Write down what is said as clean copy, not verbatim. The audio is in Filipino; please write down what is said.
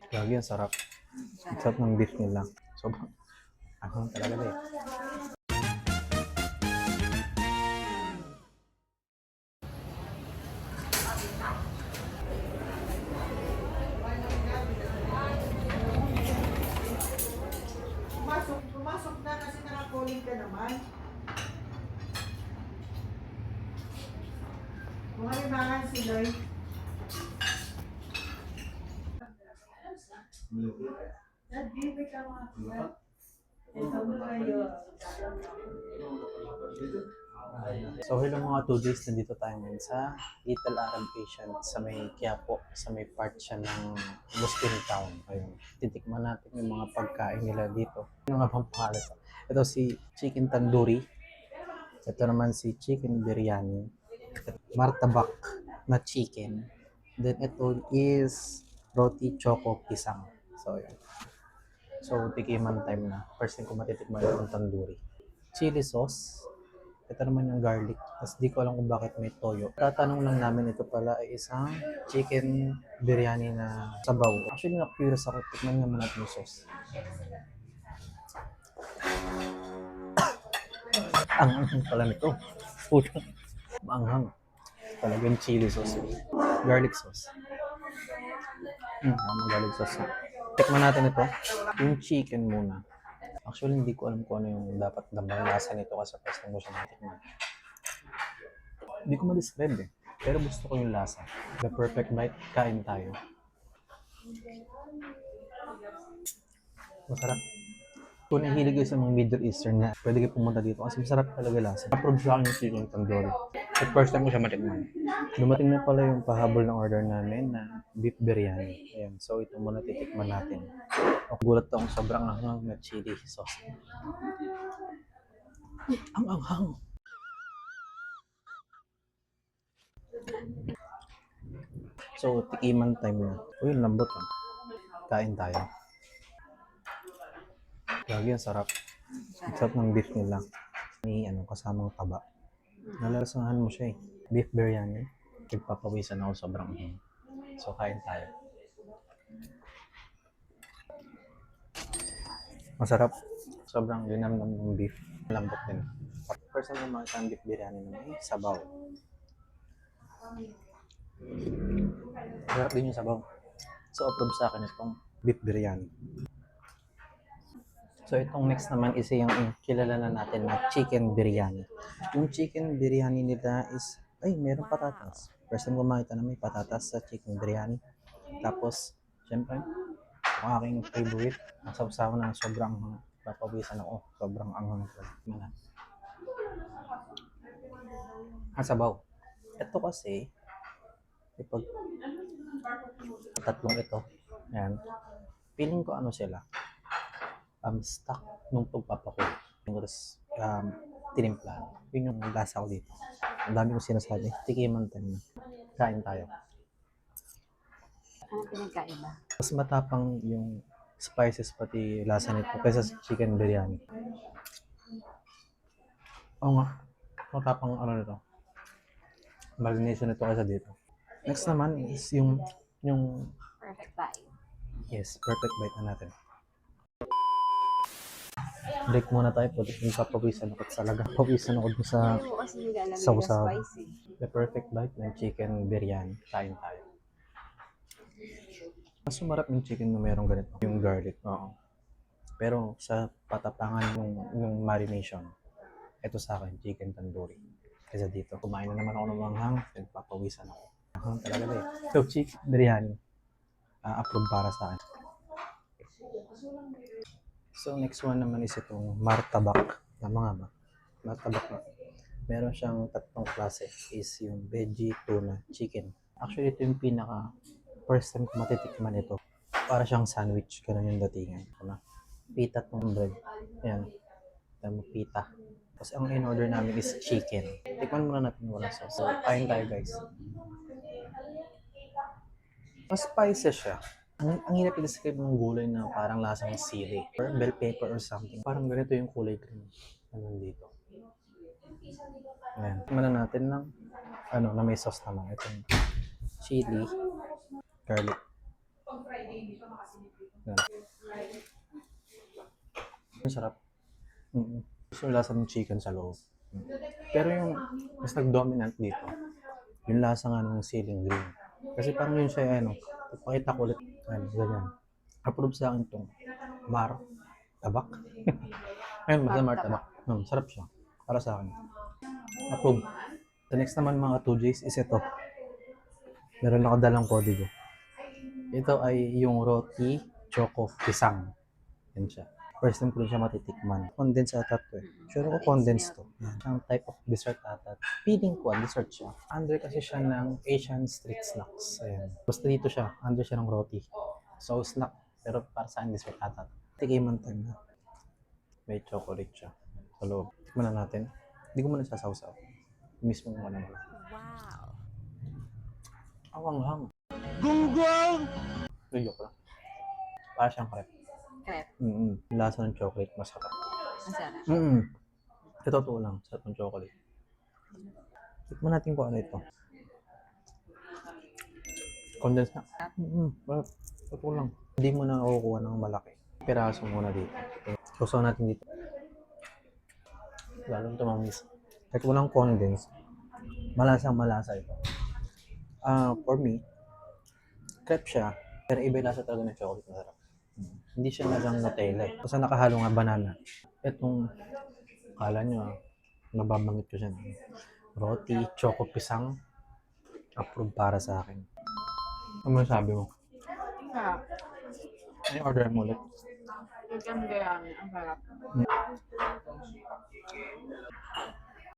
Lagi ang sarap. Ang sarap ng beef nila. Sobrang anghang talaga eh. Pumasok na kasi naka-calling ka naman. Mga limangan sila eh. Nag-give ka mga. Ito mo kayo. So hello mga 2 days, nandito tayo ngayon sa Little Arab Asian sa may Quiapo, sa may part siya ng Muslim Town. Ayun, titikman natin yung mga pagkain nila dito. Ano nga bang pangalan? Ito si Chicken Tandoori. Ito naman si Chicken Biryani. Martabak na chicken. Then ito is Roti Choco Pisang. So yun. So tikiman time na. First thing ko matitikman yung tandoori. Chili sauce. Ito naman yung garlic. Tapos di ko alam kung bakit may toyo. Tatanong lang namin ito pala ay isang chicken biryani na sabaw. Actually, na-curious ako. Tikman nga muna natin yung sauce. Ang anghang pala nito. Puto. Maanghang. Talagang chili sauce. Garlic sauce. Garlic sauce. Tikman natin ito. Yung chicken muna. Actually, hindi ko alam kung ano yung dapat damang lasa nito kasi first time ko siya natikman. Hindi ko ma-describe eh. Pero gusto ko yung lasa. The perfect bite, kain tayo. Masarap. Kung nahilig kayo sa mga Middle Eastern na pwede kayo pumunta dito kasi masarap talaga lasa. Approve sa akin yung chicken tandoori. At first time ko siya matikman. Dumating na pala yung pahabol ng order namin na beef biryani. Ayan. So ito muna titikman natin. Gulat akong sobrang anghang na chili sauce. Ang anghang! So tikiman time na. Uy, lambot ah. Kain tayo. Lagi ang sarap. Ang sarap ng beef nila. May kasamang taba. Nalalasahan mo siya eh. Beef biryani. Nagpapawisan ako sobrang anghang. So kain tayo. Masarap. Sobrang linamnam ng beef. Lambot din. First time ko makita ang beef biryani na may sabaw. Sarap din yung sabaw. So approve sa akin itong beef biryani. So itong next naman is yung kilala na natin na chicken biryani. Yung chicken biryani nila is, meron patatas. First time ko makita na may patatas sa chicken biryani. Tapos, syempre, ang aking favorite, ang sabsaw na sobrang papawisan ako. Sobrang anghang ko. Ang sabaw. Ito kasi, pag tatlong ito, yan, feeling ko ano sila, stuck nung pagpapakulo. Tapos, tinimpla. Yun yung lasa ko dito. Ang dami kong sinasabi. Tikiman tayo na. Kain tayo. Anong pinagkaiba? Mas matapang yung spices pati lasa nito kaysa sa chicken biryani. Oo nga. Matapang nito. Marination nito kaysa dito. Next naman is yung Perfect bite. yes, perfect bite na natin. Break muna tayo po. Papawisan ako talaga. Papawisan ako dun sa Hindi mo kasi nilalamig na sausaw. spicy. The perfect bite ng chicken biryani. Kain tayo. Mas sumarap yung chicken na merong ganito. Yung garlic. Oo. Pero sa patapangan yung marination, ito sa akin, chicken tandoori. Kaysa dito, kumain na naman ako ng manghang, nagpapawisan ako. Manghang talaga eh. So, chicken biryani. Approve para sa akin. So, next one naman is itong martabak. Tama nga ba? Martabak na. Meron siyang tatlong klase. Is yung veggie, tuna, chicken. Actually, ito yung pinaka first time ko matitikman ito. Para siyang sandwich. Ganun yung datingan. Pita tong bread. Ayan. Tama, pita. Tapos ang in-order namin is chicken. Tikman muna natin wala sauce. So, kain tayo guys. Mas spicy siya. Ang hirap i-describe ng gulay na parang lasang sili or bell pepper or something. Parang ganito yung kulay green na nandito. Ayan. Tikman natin ng na may sauce naman. Itong chili, garlic. Yan. Ang sarap. Gusto yung lasa ng chicken sa loob. Pero yung mas nag-dominant dito, yung lasa nga ng ceiling green. Kasi parang yun siya, ano, ipakita ko ulit, ano, ganyan. Approve sa akin itong mar, tabak. Ayun, basta mar, tabak. Sarap siya. Para sa akin. Approve. The next naman mga 2Js is ito. Meron ako dalang kodigo. Ito ay yung roti choco pisang. Yan siya. First time ko rin siya matitikman. Condensed ata to eh. Sure ako condensed to. Yan. Ang type of dessert ata. Feeling ko, dessert siya. Under kasi siya ng Asian street snacks. Ayan. Basta dito siya. Under siya ng roti. So, snack. Pero para sa akin, dessert ata. Tikiman tayo na. May chocolate siya. Sa loob. Tikman na natin. Hindi ko muna sasawsaw. Mismo mo naman. Wow. Awanghang. Gunggong! Joke lang. Para siyang crepe. Crepe. Lasa ng chocolate, masarap. Masarap. Sa totoo lang, sarap ng chocolate. Tikman natin kung ano ito. Condensed na. Sarap. Totoo lang. Hindi mo na kukuha ng malaki. Piraso muna dito. Susaw natin dito. Lalo ito mamis. Kahit walang condensed, malasang malasa ito. For me, crepe siya, pero iba yung lasa talaga ng chocolate, masarap. Hindi siya nagang Nutella eh. Kasi nakahalo nga banana. Itong, kala nyo, nababangit ko siya. Roti, choco pisang, approve para sa akin. Ano sabi mo? Sarap. Ano yung order mo ulit? Chicken biryani. Ang sarap.